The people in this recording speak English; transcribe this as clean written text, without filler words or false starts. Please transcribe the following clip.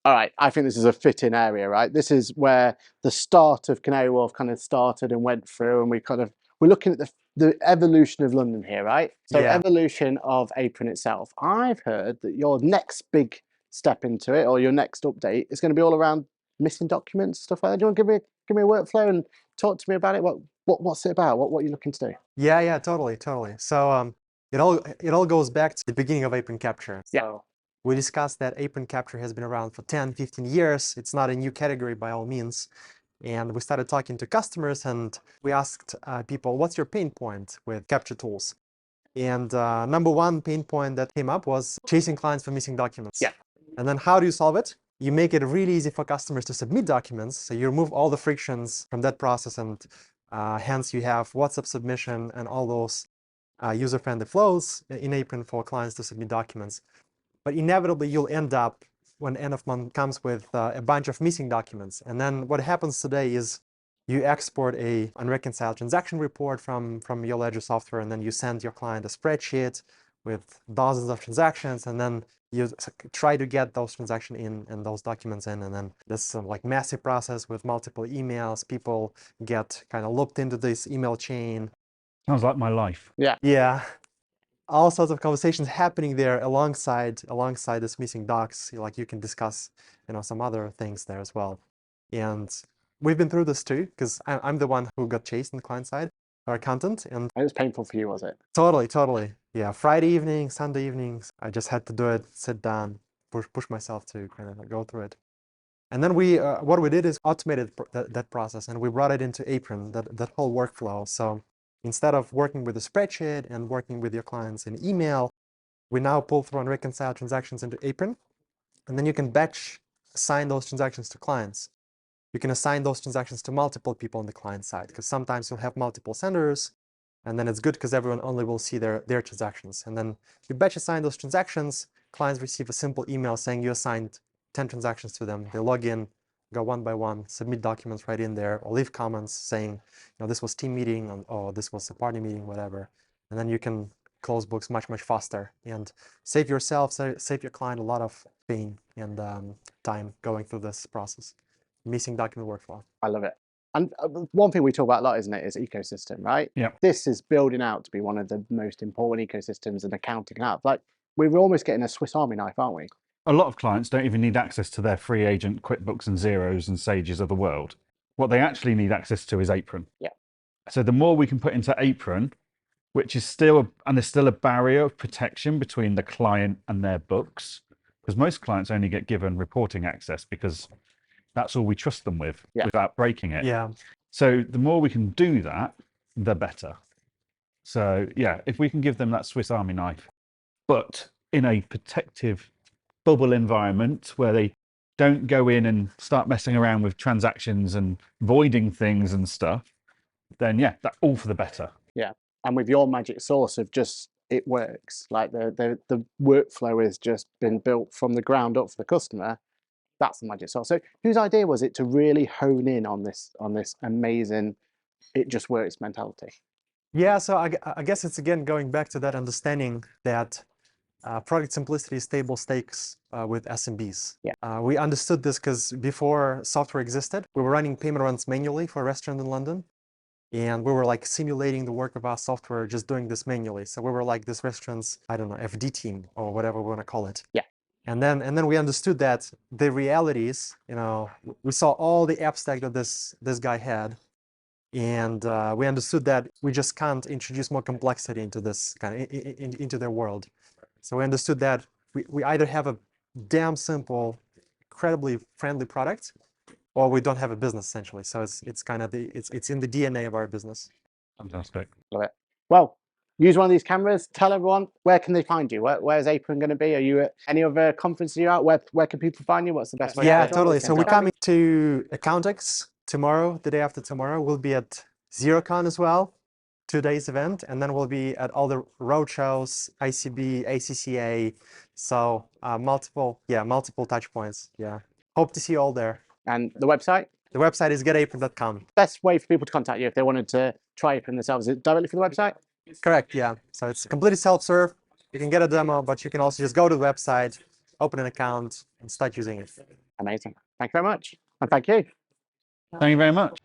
All right, I think this is a fit-in area, right? This is where the start of Canary Wharf kind of started and went through, and we're looking at the evolution of London here, right? So Yeah. evolution of Apron itself. I've heard that your next big step into it, or your next update, is going to be all around missing documents, stuff like that. Do you want to give me a workflow and talk to me about it? What's it about? What are you looking to do? Yeah, totally. So it all goes back to the beginning of Apron Capture. Yeah. So we discussed that Apron Capture has been around for 10, 15 years. It's not a new category by all means. And we started talking to customers and we asked people, what's your pain point with capture tools? And number one pain point that came up was chasing clients for missing documents. Yeah. And then how do you solve it? You make it really easy for customers to submit documents. So you remove all the frictions from that process, and hence you have WhatsApp submission and all those user-friendly flows in Apron for clients to submit documents. But inevitably, you'll end up, when end of month comes, with a bunch of missing documents. And then what happens today is you export a unreconciled transaction report from your ledger software, and then you send your client a spreadsheet with dozens of transactions, and then you try to get those transactions in and those documents in, and then this like massive process with multiple emails. People get kind of looped into this email chain. Sounds like my life. Yeah. All sorts of conversations happening there alongside this missing docs. Like you can discuss, some other things there as well. And we've been through this too, because I'm the one who got chased on the client side, our accountant. And It was painful for you, was it? totally. Yeah, Friday evening, Sunday evenings, I just had to do it, sit down, push myself to kind of go through it. And then what we did is automated that process, and we brought it into Apron, that whole workflow. So instead of working with a spreadsheet and working with your clients in email, we now pull through and reconcile transactions into Apron, and then you can batch assign those transactions to clients. You can assign those transactions to multiple people on the client side, because sometimes you'll have multiple senders, and then it's good because everyone only will see their transactions. And then you batch assign those transactions, clients receive a simple email saying you assigned 10 transactions to them. They log in, go one by one, submit documents right in there, or leave comments saying, this was team meeting, or this was a party meeting, whatever. And then you can close books much faster and save yourself, save your client a lot of pain and time going through this process. Missing document workflow. I love it. And one thing we talk about a lot, isn't it, is ecosystem, right? Yeah. This is building out to be one of the most important ecosystems in accounting can have. Like, we're almost getting a Swiss Army knife, aren't we? A lot of clients don't even need access to their free agent QuickBooks and Xeros and Sages of the world. What they actually need access to is Apron. Yeah. So the more we can put into Apron, which is there's still a barrier of protection between the client and their books, because most clients only get given reporting access because that's all we trust them with without breaking it. Yeah. So the more we can do that, the better. So yeah, if we can give them that Swiss Army knife, but in a protective bubble environment where they don't go in and start messing around with transactions and voiding things and stuff, then yeah, that's all for the better. Yeah. And with your magic sauce of just, it works. Like the workflow has just been built from the ground up for the customer. That's the magic sauce. So whose idea was it to really hone in on this amazing, it just works mentality? Yeah, so I guess it's again going back to that understanding that product simplicity is table stakes with SMBs. Yeah. We understood this because before software existed, we were running payment runs manually for a restaurant in London. And we were like simulating the work of our software, just doing this manually. So we were like this restaurant's, I don't know, FD team or whatever we want to call it. Yeah. And then we understood that the realities, we saw all the abstract that this guy had. And we understood that we just can't introduce more complexity into this kind of into their world. So we understood that we either have a damn simple, incredibly friendly product, or we don't have a business essentially. So it's kind of it's in the DNA of our business. Fantastic. Love it. Well, use one of these cameras. Tell everyone, where can they find you? Where's Apron going to be? Are you at any other conferences you're at? Where can people find you? What's the best way? Yeah, totally. So we're coming to Accountex tomorrow, the day after tomorrow. We'll be at XeroCon as well, 2 days event, and then we'll be at all the road shows, ICB, ACCA. So multiple touch points. Yeah, hope to see you all there. And the website? The website is getapron.com. Best way for people to contact you if they wanted to try Apron themselves, is it directly from the website? Correct, yeah. So it's completely self-serve. You can get a demo, but you can also just go to the website, open an account, and start using it. Amazing. Thank you very much. And thank you. Thank you very much.